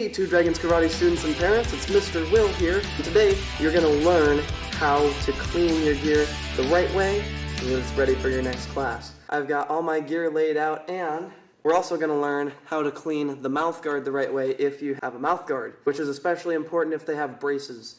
Hey, Two Dragons Karate students and parents, it's Mr. Will here, and today you're going to learn how to clean your gear the right way so that it's ready for your next class. I've got all my gear laid out, and we're also going to learn how to clean the mouth guard the right way if you have a mouth guard, which is especially important if they have braces.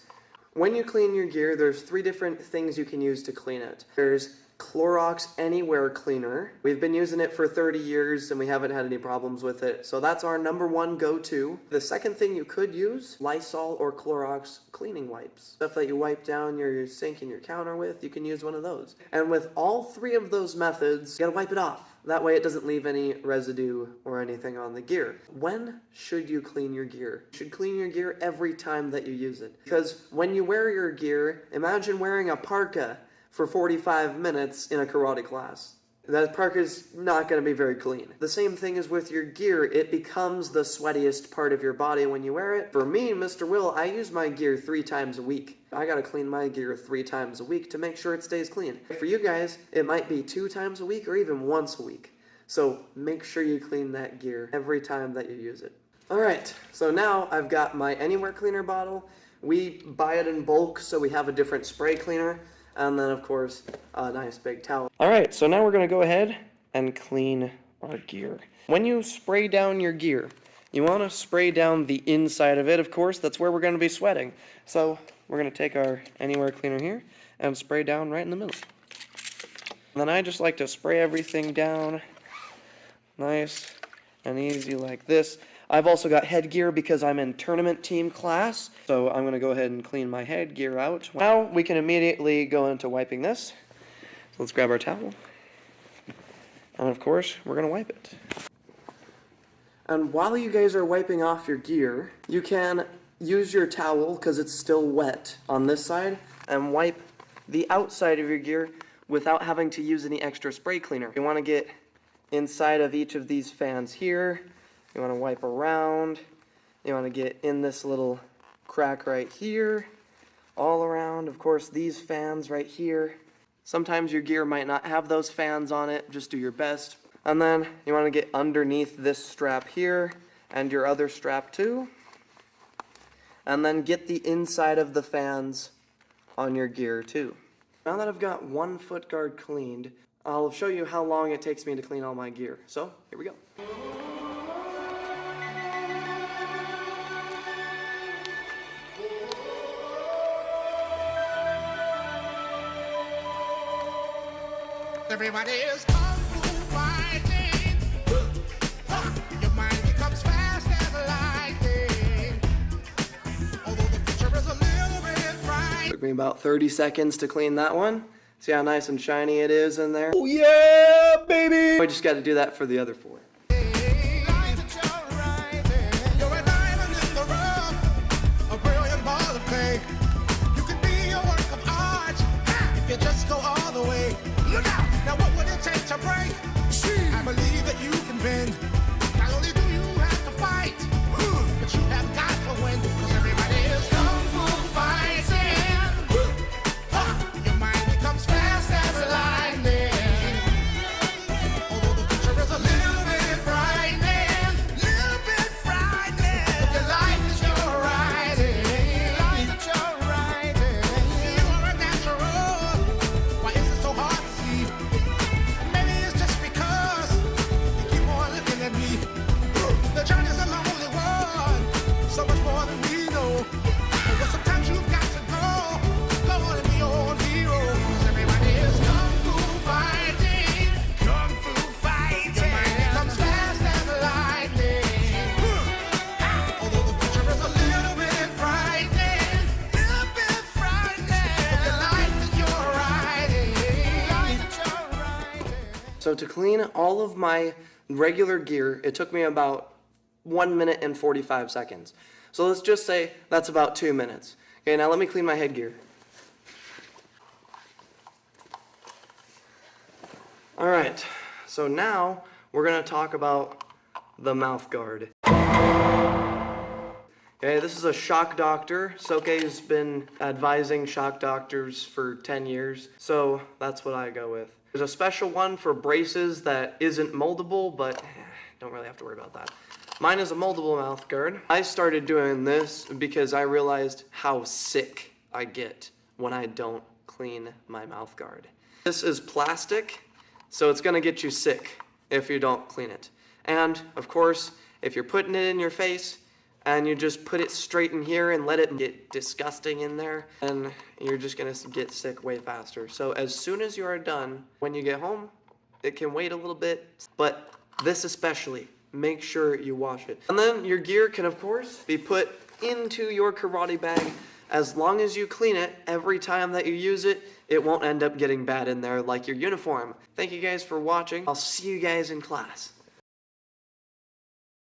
When you clean your gear, there's 3 different things you can use to clean it. There's Clorox Anywhere Cleaner. We've been using it for 30 years and we haven't had any problems with it, so that's our #1 go-to. The second thing you could use, Lysol or Clorox cleaning wipes. Stuff that you wipe down your sink and your counter with, you can use one of those. And with all 3 of those methods, you gotta wipe it off. That way it doesn't leave any residue or anything on the gear. When should you clean your gear? You should clean your gear every time that you use it. Because when you wear your gear, imagine wearing a parka for 45 minutes in a karate class. That parka's not going to be very clean. The same thing is with your gear. It becomes the sweatiest part of your body when you wear it. For me, Mr. Will, I use my gear 3 times a week. I gotta clean my gear 3 times a week to make sure it stays clean. For you guys, it might be 2 times a week or even once a week. So make sure you clean that gear every time that you use it. Alright, so now I've got my Anywhere Cleaner bottle. We buy it in bulk, so we have a different spray cleaner. And then, of course, a nice big towel. Alright, so now we're going to go ahead and clean our gear. When you spray down your gear, you want to spray down the inside of it, of course. That's where we're going to be sweating. So we're going to take our Anywhere Cleaner here and spray down right in the middle. And then I just like to spray everything down nice and easy like this. I've also got headgear because I'm in tournament team class, so I'm going to go ahead and clean my headgear out. Now we can immediately go into wiping this. So let's grab our towel. And of course, we're going to wipe it. And while you guys are wiping off your gear, you can use your towel, because it's still wet on this side, and wipe the outside of your gear without having to use any extra spray cleaner. You want to get inside of each of these fans here. You want to wipe around. You want to get in this little crack right here, all around. Of course, these fans right here. Sometimes your gear might not have those fans on it. Just do your best. And then you want to get underneath this strap here and your other strap too. And then get the inside of the fans on your gear too. Now that I've got one foot guard cleaned, I'll show you how long it takes me to clean all my gear. So, here we go. Everybody is kung fu fighting. Your mind becomes fast as lightning. Although the future is a little bit bright. Took me about 30 seconds to clean that one. See how nice and shiny it is in there? Oh yeah, baby! We just got to do that for the other 4. Just go all the way. Look out! Now what would it take to break? I believe that you can bend. Not only do you have to fight, but you have got to win. Because everybody is kung fu fighting. Your mind becomes fast as lightning. Although the future is a little bit frightening. Little bit frightening. But your life is your riding. Life is your riding. You are a natural. Why is it so hard to see? Maybe it's just because you keep on looking at me. The journey's a lonely one, so much more than we know. But sometimes you've got to go on and be your own hero. 'Cause everybody is kung fu fighting. Kung fu fighting. Your mind becomes fast as lightning. Although the future is a little bit frightening. Little bit frightening. But your life is your riding. Life is your riding. So to clean all of my regular gear, it took me about 1 minute and 45 seconds. So let's just say that's about 2 minutes. Okay, now let me clean my headgear. Alright, so now we're going to talk about the mouth guard. Okay, this is a shock doctor. Soke's been advising shock doctors for 10 years, so that's what I go with. There's a special one for braces that isn't moldable, but don't really have to worry about that. Mine is a moldable mouth guard. I started doing this because I realized how sick I get when I don't clean my mouth guard. This is plastic, so it's gonna get you sick if you don't clean it. And of course, if you're putting it in your face and you just put it straight in here and let it get disgusting in there, then you're just gonna get sick way faster. So as soon as you are done, when you get home, it can wait a little bit, but this especially, make sure you wash it. And then your gear can of course be put into your karate bag. As long as you clean it every time that you use it, it won't end up getting bad in there like your uniform. Thank you guys for watching. I'll see you guys in class.